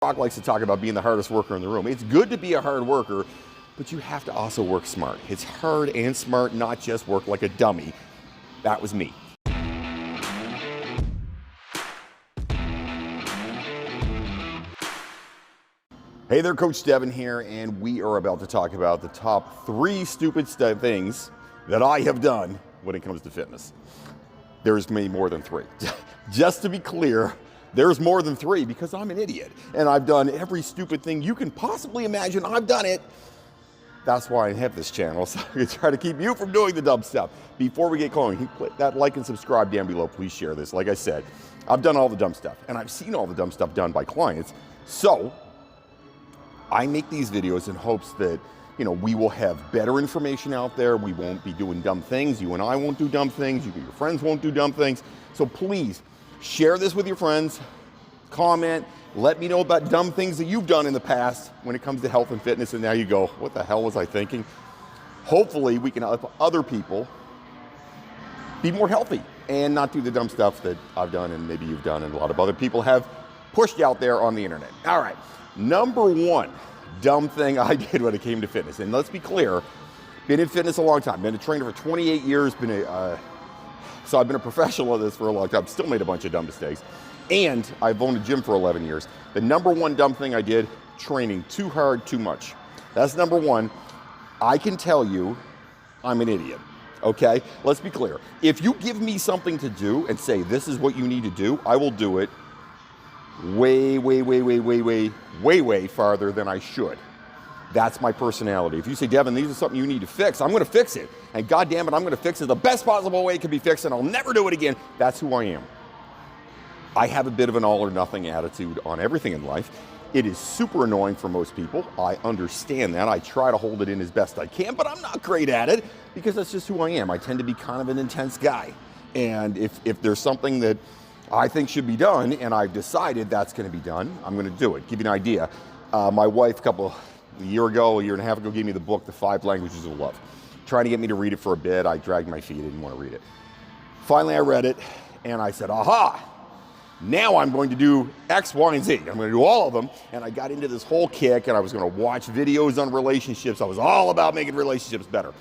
Rock likes to talk about being the hardest worker in the room. It's good to be a hard worker, but you have to also work smart. It's hard and smart, not just work like a dummy. That was me. Hey there, Coach Devin here, and we are about to talk about the top 3 stupid things that I have done when it comes to fitness. There's many more than 3. Just to be clear, there's more than 3 because I'm an idiot, and I've done every stupid thing you can possibly imagine. I've done it. That's why I have this channel, so I try to keep you from doing the dumb stuff. Before we get going, click that like and subscribe down below. Please share this. Like I said, I've done all the dumb stuff, and I've seen all the dumb stuff done by clients. So I make these videos in hopes that, we will have better information out there. We won't be doing dumb things. You and I won't do dumb things. You and your friends won't do dumb things. So please share this with your friends, comment, let me know about dumb things that you've done in the past when it comes to health and fitness. And now you go, what the hell was I thinking? Hopefully we can help other people be more healthy and not do the dumb stuff that I've done and maybe you've done and a lot of other people have pushed out there on the internet. All right. Number 1 dumb thing I did when it came to fitness, and let's be clear, been in fitness a long time, been a trainer for 28 years, so I've been a professional at this for a long time, still made a bunch of dumb mistakes, and I've owned a gym for 11 years. The number 1 dumb thing I did, training too hard, too much. That's number 1. I can tell you I'm an idiot, okay? Let's be clear. If you give me something to do and say this is what you need to do, I will do it way farther than I should. That's my personality. If you say, Devin, these are something you need to fix, I'm gonna fix it. And God damn it, I'm gonna fix it the best possible way it can be fixed and I'll never do it again. That's who I am. I have a bit of an all or nothing attitude on everything in life. It is super annoying for most people. I understand that. I try to hold it in as best I can, but I'm not great at it because that's just who I am. I tend to be kind of an intense guy. And if there's something that I think should be done, and I've decided that's going to be done, I'm going to do it. Give you an idea. My wife, a year and a half ago, gave me the book, The 5 Languages of Love. Trying to get me to read it for a bit. I dragged my feet. I didn't want to read it. Finally, I read it, and I said, aha, now I'm going to do X, Y, and Z. I'm going to do all of them. And I got into this whole kick, and I was going to watch videos on relationships. I was all about making relationships better.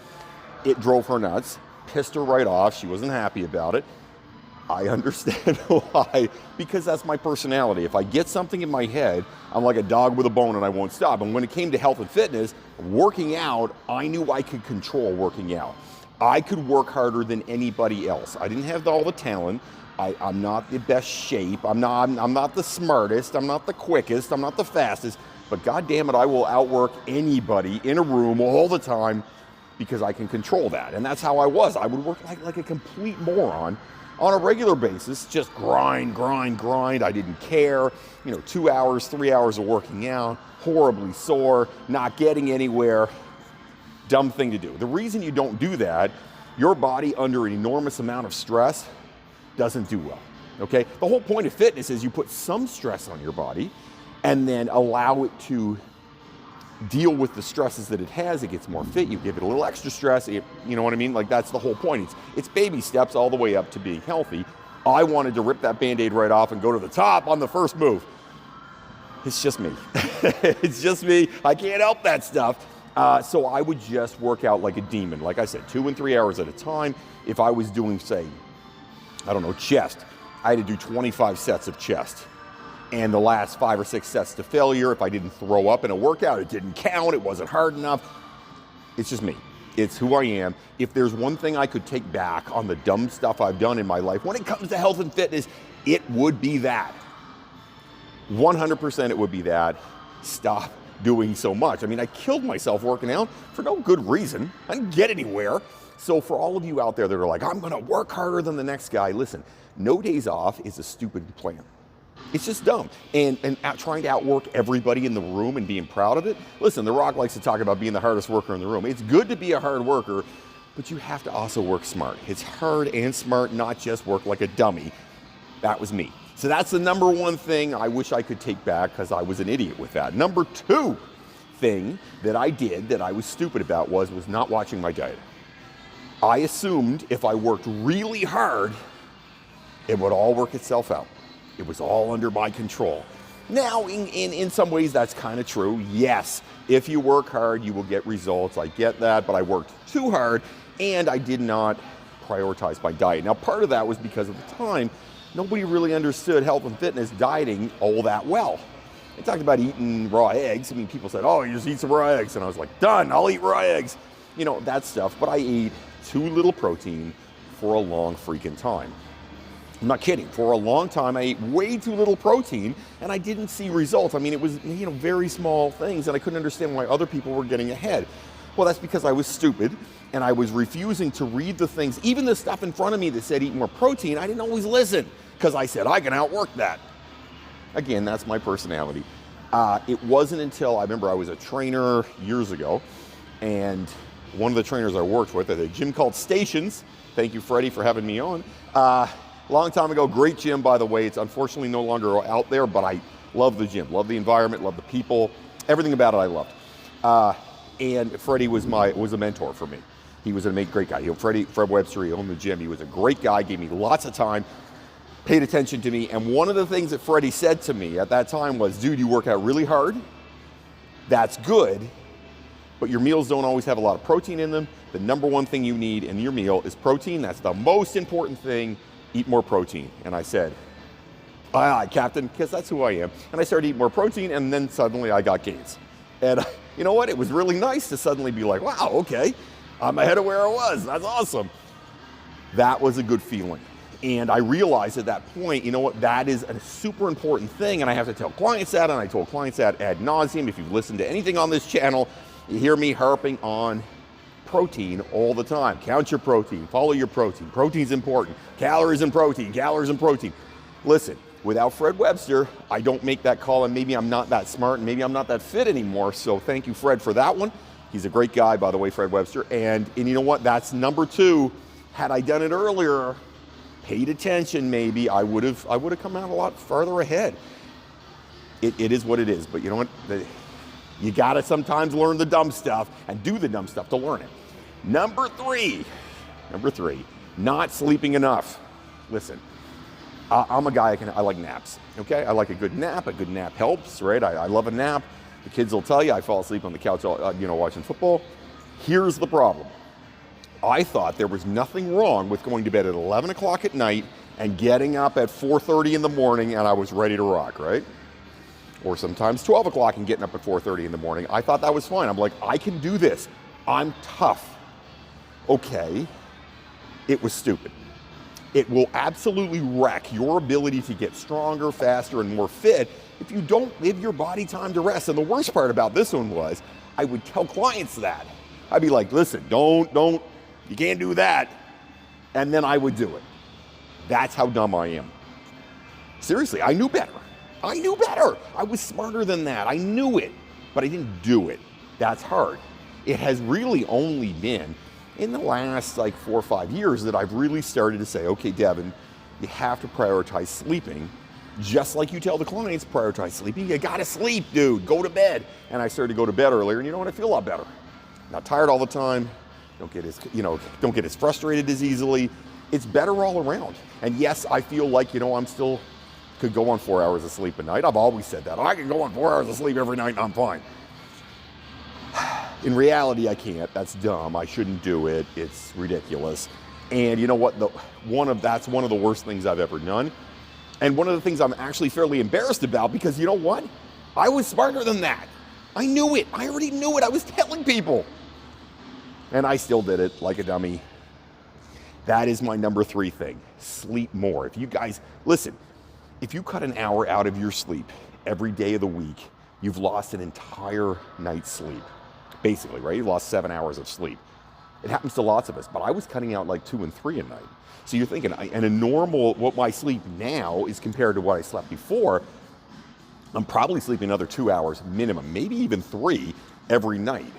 It drove her nuts, pissed her right off. She wasn't happy about it. I understand why, because that's my personality. If I get something in my head, I'm like a dog with a bone and I won't stop. And when it came to health and fitness, working out, I knew I could control working out. I could work harder than anybody else. I didn't have all the talent. I'm not the best shape. I'm not the smartest. I'm not the quickest. I'm not the fastest. But God damn it, I will outwork anybody in a room all the time because I can control that. And that's how I was. I would work like a complete moron on a regular basis, just grind. I didn't care. 2 hours, 3 hours of working out, horribly sore, not getting anywhere. Dumb thing to do. The reason you don't do that, your body under an enormous amount of stress doesn't do well, okay? The whole point of fitness is you put some stress on your body and then allow it to deal with the stresses that it has. It gets more fit, you give it a little extra stress, you know what I mean? Like, that's the whole point. It's baby steps all the way up to being healthy. I wanted to rip that Band-Aid right off and go to the top on the first move. It's just me. It's just me. I can't help that stuff. So I would just work out like a demon. Like I said, 2 and 3 hours at a time. If I was doing, say, I don't know, chest, I had to do 25 sets of chest. And the last 5 or 6 sets to failure. If I didn't throw up in a workout, it didn't count, it wasn't hard enough. It's just me. It's who I am. If there's one thing I could take back on the dumb stuff I've done in my life, when it comes to health and fitness, it would be that. 100% it would be that. Stop doing so much. I mean, I killed myself working out for no good reason. I didn't get anywhere. So for all of you out there that are like, I'm gonna work harder than the next guy, listen, no days off is a stupid plan. It's just dumb. And trying to outwork everybody in the room and being proud of it. Listen, The Rock likes to talk about being the hardest worker in the room. It's good to be a hard worker, but you have to also work smart. It's hard and smart, not just work like a dummy. That was me. So that's the number 1 thing I wish I could take back because I was an idiot with that. Number 2 thing that I did that I was stupid about was not watching my diet. I assumed if I worked really hard, it would all work itself out. It was all under my control. Now, in some ways, that's kind of true. Yes, if you work hard, you will get results. I get that, but I worked too hard, and I did not prioritize my diet. Now, part of that was because at the time, nobody really understood health and fitness dieting all that well. They talked about eating raw eggs. I mean, people said, oh, you just eat some raw eggs. And I was like, done, I'll eat raw eggs. You know, that stuff. But I ate too little protein for a long freaking time. I'm not kidding. For a long time, I ate way too little protein, and I didn't see results. I mean, it was, very small things, and I couldn't understand why other people were getting ahead. Well, that's because I was stupid, and I was refusing to read the things, even the stuff in front of me that said eat more protein. I didn't always listen, because I said, I can outwork that. Again, that's my personality. It wasn't until, I remember I was a trainer years ago, and one of the trainers I worked with at a gym called Stations, thank you, Freddie, for having me on, long time ago, great gym, by the way. It's unfortunately no longer out there, but I love the gym, love the environment, love the people, everything about it I loved. And Freddie was a mentor for me. He was a great guy. Fred Webster, he owned the gym. He was a great guy, gave me lots of time, paid attention to me. And one of the things that Freddie said to me at that time was, dude, you work out really hard. That's good, but your meals don't always have a lot of protein in them. The number one thing you need in your meal is protein. That's the most important thing. Eat more protein. And I said, aye, Captain, because that's who I am. And I started eating more protein, and then suddenly I got gains. And you know what? It was really nice to suddenly be like, wow, okay, I'm ahead of where I was. That's awesome. That was a good feeling. And I realized at that point, you know what, that is a super important thing, and I have to tell clients that, and I told clients that ad nauseum. If you've listened to anything on this channel, you hear me harping on protein all the time. Count your protein, follow your protein. Protein's important. Calories and protein, calories and protein. Listen, without Fred Webster, I don't make that call, and maybe I'm not that smart, and maybe I'm not that fit anymore, so thank you, Fred, for that one. He's a great guy, by the way, Fred Webster, and you know what, that's number two. Had I done it earlier, paid attention maybe, I would have come out a lot farther ahead. It is what it is, but you know what? You gotta sometimes learn the dumb stuff and do the dumb stuff to learn it. Number three, not sleeping enough. Listen, I'm a guy, I like naps, okay? I like a good nap helps, right? I love a nap. The kids will tell you I fall asleep on the couch, watching football. Here's the problem. I thought there was nothing wrong with going to bed at 11 o'clock at night and getting up at 4:30 in the morning and I was ready to rock, right? Or sometimes 12 o'clock and getting up at 4:30 in the morning. I thought that was fine. I'm like, I can do this. I'm tough. Okay, it was stupid. It will absolutely wreck your ability to get stronger, faster, and more fit if you don't give your body time to rest. And the worst part about this one was, I would tell clients that. I'd be like, listen, don't, you can't do that. And then I would do it. That's how dumb I am. Seriously, I knew better. I was smarter than that. I knew it, but I didn't do it. That's hard. It has really only been in the last 4 or 5 years that I've really started to say, okay, Devin, you have to prioritize sleeping. Just like you tell the clients, prioritize sleeping. You gotta sleep, dude, go to bed. And I started to go to bed earlier, and you know what, I feel a lot better. Not tired all the time, don't get as frustrated as easily. It's better all around. And yes, I feel like, I'm still could go on 4 hours of sleep a night. I've always said that. I can go on 4 hours of sleep every night and I'm fine. In reality, I can't. That's dumb. I shouldn't do it. It's ridiculous. And you know what? That's one of the worst things I've ever done. And one of the things I'm actually fairly embarrassed about, because you know what? I was smarter than that. I knew it. I already knew it. I was telling people. And I still did it like a dummy. That is my number 3 thing. Sleep more. If you guys, listen, if you cut an hour out of your sleep every day of the week, you've lost an entire night's sleep. Basically, right? You lost 7 hours of sleep. It happens to lots of us, but I was cutting out 2 and 3 a night. So you're thinking, what my sleep now is compared to what I slept before, I'm probably sleeping another 2 hours minimum, maybe even 3 every night.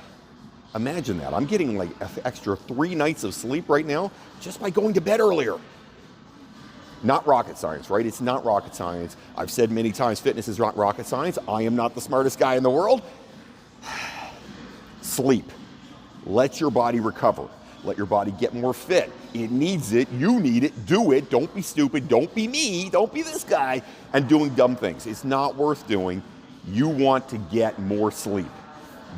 Imagine that. I'm getting an extra 3 nights of sleep right now just by going to bed earlier. Not rocket science, right? It's not rocket science. I've said many times, fitness is not rocket science. I am not the smartest guy in the world. Sleep. Let your body recover. Let your body get more fit. It needs it. You need it. Do it. Don't be stupid. Don't be me. Don't be this guy and doing dumb things. It's not worth doing. You want to get more sleep.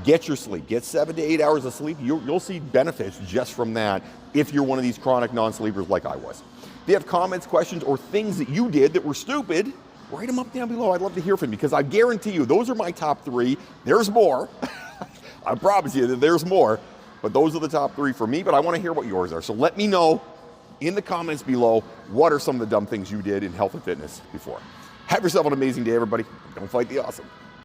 Get your sleep. Get 7 to 8 hours of sleep. You'll see benefits just from that if you're one of these chronic non-sleepers like I was. If you have comments, questions, or things that you did that were stupid, write them up down below. I'd love to hear from you because I guarantee you those are my top 3. There's more. I promise you that there's more. But those are the top 3 for me, but I want to hear what yours are. So let me know in the comments below, what are some of the dumb things you did in health and fitness before. Have yourself an amazing day, everybody. Don't fight the awesome.